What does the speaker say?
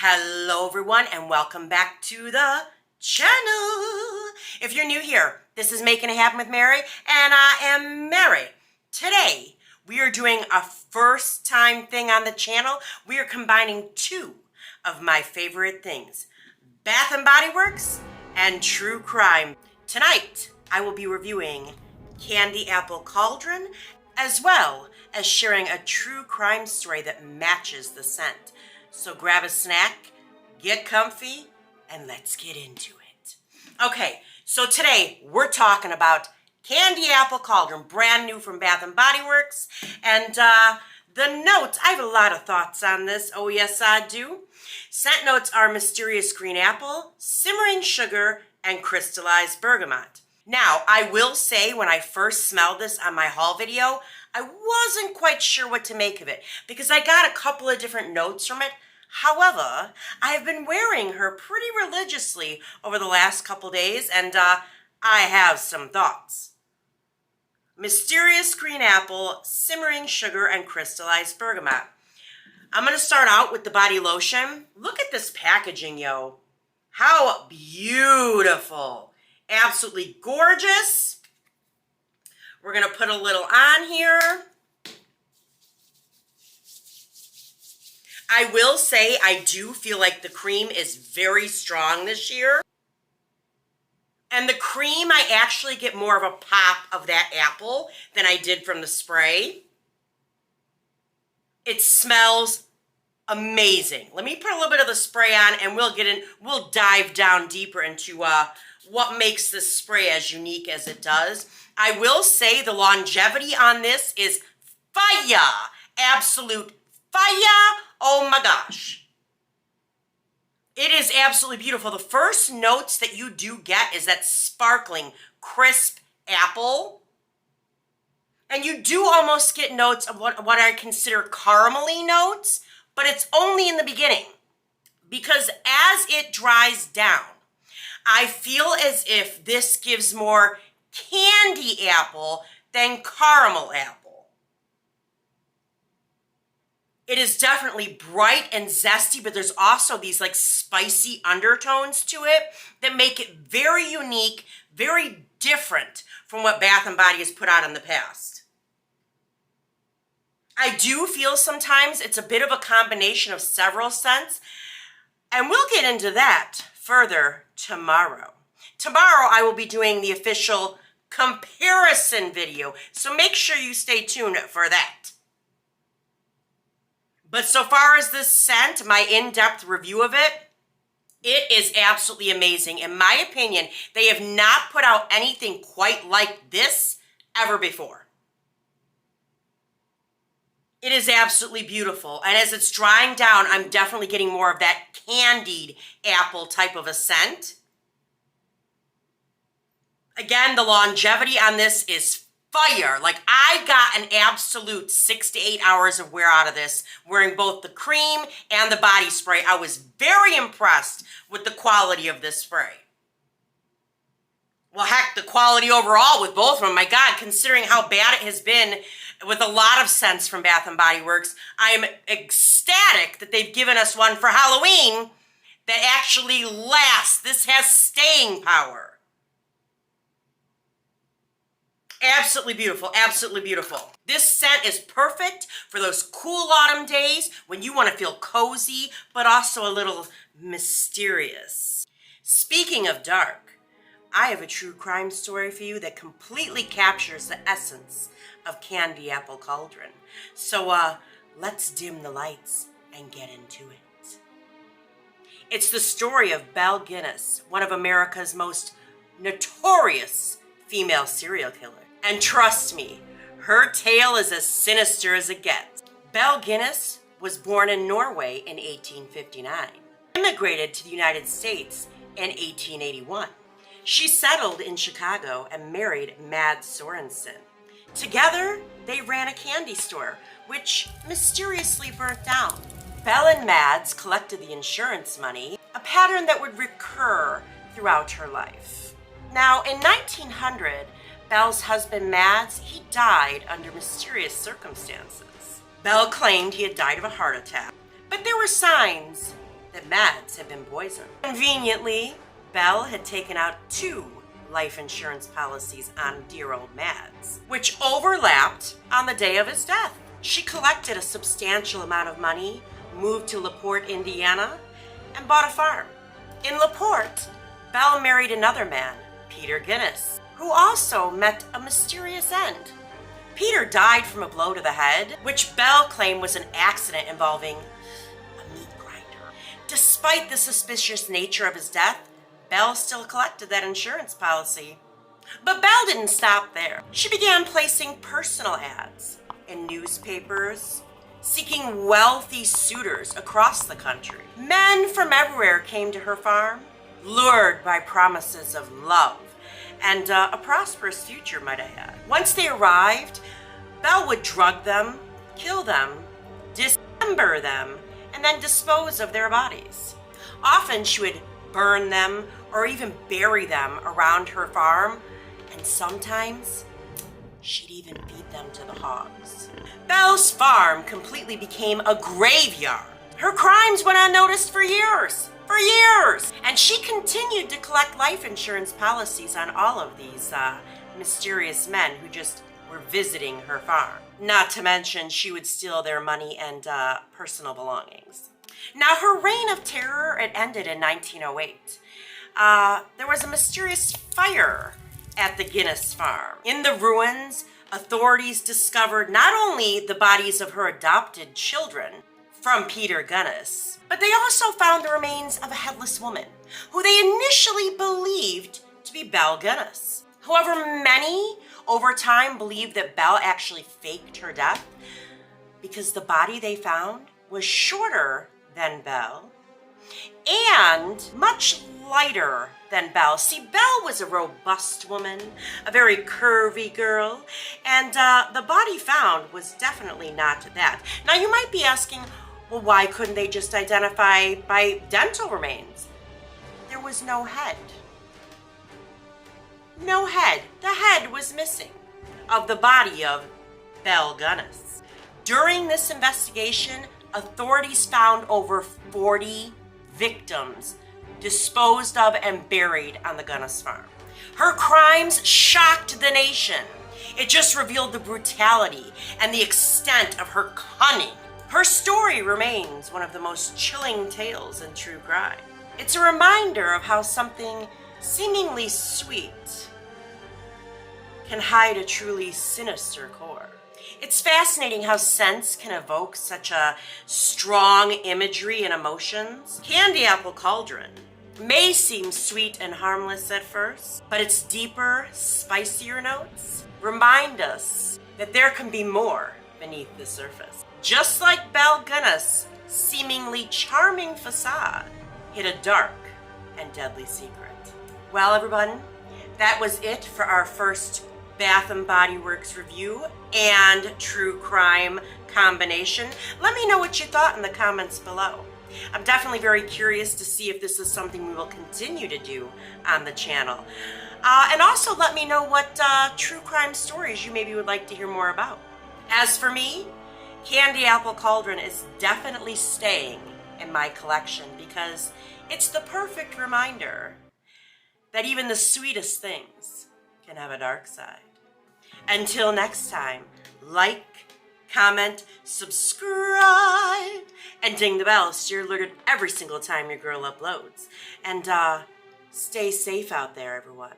Hello everyone and welcome back to the channel. If you're new here, this is Making It Happen with Mary and I am Mary. Today we are doing a first time thing on the channel. We are combining two of my favorite things, Bath & Body Works and true crime. Tonight I will be reviewing Candy Apple Cauldron as well as sharing a true crime story that matches the scent. So grab a snack, get comfy, and let's get into it. Okay, so today we're talking about Candy Apple Cauldron, brand new from Bath & Body Works. And the notes, I have a lot of thoughts on this. Oh yes, I do. Scent notes are mysterious green apple, simmering sugar, and crystallized bergamot. Now, I will say when I first smelled this on my haul video, I wasn't quite sure what to make of it because I got a couple of different notes from it. However, I have been wearing her pretty religiously over the last couple days and I have some thoughts. Mysterious green apple, simmering sugar, and crystallized bergamot. I'm going to start out with the body lotion. Look at this packaging, yo. How beautiful. Absolutely gorgeous. We're going to put a little on here. I will say I do feel like the cream is very strong this year. And the cream, I actually get more of a pop of that apple than I did from the spray. It smells amazing. Let me put a little bit of the spray on and we'll dive down deeper into what makes this spray as unique as it does. I will say the longevity on this is fire. Absolute fire. Oh my gosh. It is absolutely beautiful. The first notes that you do get is that sparkling, crisp apple. And you do almost get notes of what I consider caramely notes, but it's only in the beginning. Because as it dries down, I feel as if this gives more candy apple than caramel apple. It is definitely bright and zesty, but there's also these like spicy undertones to it that make it very unique, very different from what Bath & Body has put out in the past. I do feel sometimes it's a bit of a combination of several scents, and we'll get into that further tomorrow. Tomorrow I will be doing the official comparison video, so make sure you stay tuned for that. But so far as this scent, my in-depth review of it, it is absolutely amazing. In my opinion, they have not put out anything quite like this ever before. It is absolutely beautiful. And as it's drying down, I'm definitely getting more of that candied apple type of a scent. Again, the longevity on this is fire. Like I got an absolute 6 to 8 hours of wear out of this, wearing both the cream and the body spray. I was very impressed with the quality of this spray. Well, heck, the quality overall with both of them. My God, considering how bad it has been with a lot of scents from Bath & Body Works, I am ecstatic that they've given us one for Halloween that actually lasts. This has staying power. Absolutely beautiful, absolutely beautiful. This scent is perfect for those cool autumn days when you want to feel cozy, but also a little mysterious. Speaking of dark, I have a true crime story for you that completely captures the essence of Candy Apple Cauldron. So let's dim the lights and get into it. It's the story of Belle Gunness, one of America's most notorious female serial killers. And trust me, her tale is as sinister as it gets. Belle Gunness was born in Norway in 1859, immigrated to the United States in 1881. She settled in Chicago and married Mads Sorensen. Together, they ran a candy store, which mysteriously burnt down. Belle and Mads collected the insurance money, a pattern that would recur throughout her life. Now, in 1900, Belle's husband, Mads, he died under mysterious circumstances. Belle claimed he had died of a heart attack, but there were signs that Mads had been poisoned. Conveniently, Belle had taken out 2 life insurance policies on dear old Mads, which overlapped on the day of his death. She collected a substantial amount of money, moved to LaPorte, Indiana, and bought a farm. In LaPorte, Belle married another man, Peter Gunness, who also met a mysterious end. Peter died from a blow to the head, which Belle claimed was an accident involving a meat grinder. Despite the suspicious nature of his death, Belle still collected that insurance policy. But Belle didn't stop there. She began placing personal ads in newspapers, seeking wealthy suitors across the country. Men from everywhere came to her farm, lured by promises of love and a prosperous future, might I add. Once they arrived, Belle would drug them, kill them, dismember them, and then dispose of their bodies. Often she would burn them or even bury them around her farm, and sometimes she'd even feed them to the hogs. Belle's farm completely became a graveyard. Her crimes went unnoticed for years, and she continued to collect life insurance policies on all of these mysterious men who just were visiting her farm. Not to mention, she would steal their money and personal belongings. Now, her reign of terror, it ended in 1908. There was a mysterious fire at the Gunness farm. In the ruins, authorities discovered not only the bodies of her adopted children from Peter Gunness, but they also found the remains of a headless woman who they initially believed to be Belle Gunness. However, many over time believed that Belle actually faked her death because the body they found was shorter than Belle and much lighter than Belle. See, Belle was a robust woman, a very curvy girl, and the body found was definitely not that. Now, you might be asking, well, why couldn't they just identify by dental remains? There was no head. No head. The head was missing of the body of Belle Gunness. During this investigation, authorities found over 40 victims disposed of and buried on the Gunness farm. Her crimes shocked the nation. It just revealed the brutality and the extent of her cunning. Her story remains one of the most chilling tales in true crime. It's a reminder of how something seemingly sweet can hide a truly sinister core. It's fascinating how scents can evoke such a strong imagery and emotions. Candy apple cauldron may seem sweet and harmless at first, but its deeper, spicier notes remind us that there can be more beneath the surface. Just like Belle Gunness' seemingly charming facade hid a dark and deadly secret. Well, everyone, that was it for our first Bath & Body Works review and true crime combination. Let me know what you thought in the comments below. I'm definitely very curious to see if this is something we will continue to do on the channel. And also let me know what true crime stories you maybe would like to hear more about. As for me, Candy Apple Cauldron is definitely staying in my collection because it's the perfect reminder that even the sweetest things can have a dark side. Until next time, like, comment, subscribe, and ding the bell so you're alerted every single time your girl uploads. And stay safe out there, everyone.